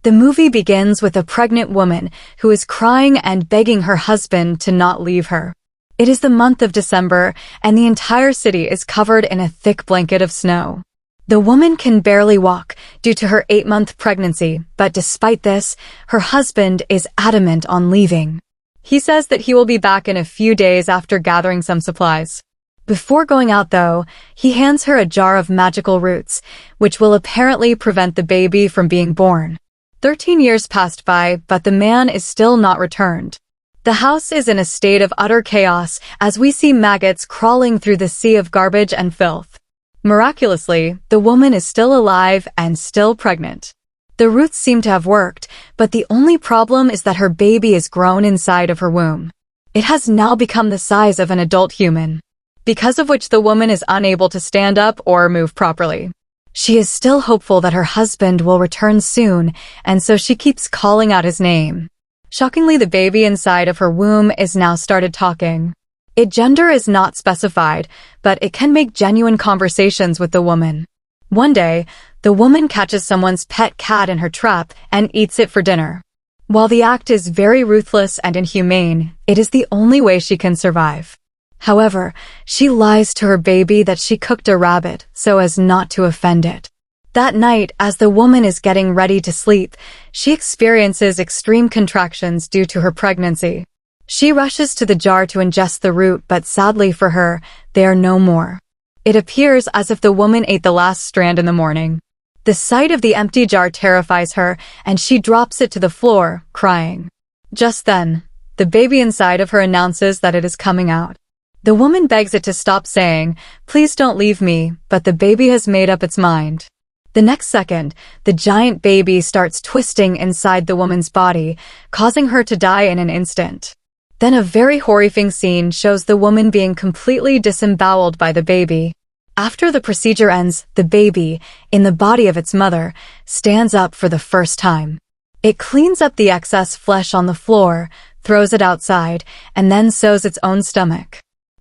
The movie begins with a pregnant woman who is crying and begging her husband to not leave her. It is the month of December, and the entire city is covered in a thick blanket of snow. The woman can barely walk due to her 8-month pregnancy, but despite this, her husband is adamant on leaving. He says that he will be back in a few days after gathering some supplies. Before going out, though, he hands her a jar of magical roots, which will apparently prevent the baby from being born. 13 years passed by, but the man is still not returned. The house is in a state of utter chaos as we see maggots crawling through the sea of garbage and filth. Miraculously, the woman is still alive and still pregnant. The roots seem to have worked, but the only problem is that her baby is grown inside of her womb. It has now become the size of an adult human, because of which the woman is unable to stand up or move properly. She is still hopeful that her husband will return soon, and so she keeps calling out his name. Shockingly, the baby inside of her womb is now started talking. Its gender is not specified, but it can make genuine conversations with the woman. One day, the woman catches someone's pet cat in her trap and eats it for dinner. While the act is very ruthless and inhumane, it is the only way she can survive. However, she lies to her baby that she cooked a rabbit so as not to offend it. That night, as the woman is getting ready to sleep, she experiences extreme contractions due to her pregnancy. She rushes to the jar to ingest the root, but sadly for her, they are no more. It appears as if the woman ate the last strand in the morning. The sight of the empty jar terrifies her, and she drops it to the floor, crying. Just then, the baby inside of her announces that it is coming out. The woman begs it to stop saying, "Please don't leave me," but the baby has made up its mind. The next second, the giant baby starts twisting inside the woman's body, causing her to die in an instant. Then a very horrifying scene shows the woman being completely disemboweled by the baby. After the procedure ends, the baby, in the body of its mother, stands up for the first time. It cleans up the excess flesh on the floor, throws it outside, and then sews its own stomach.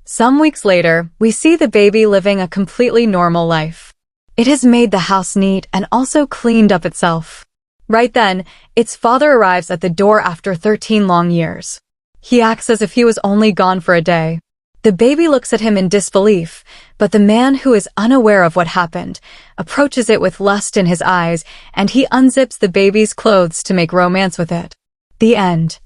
Some weeks later, we see the baby living a completely normal life. It has made the house neat and also cleaned up itself. Right then, its father arrives at the door after 13 long years. He acts as if he was only gone for a day. The baby looks at him in disbelief, but the man, who is unaware of what happened, approaches it with lust in his eyes, and he unzips the baby's clothes to make romance with it. The end.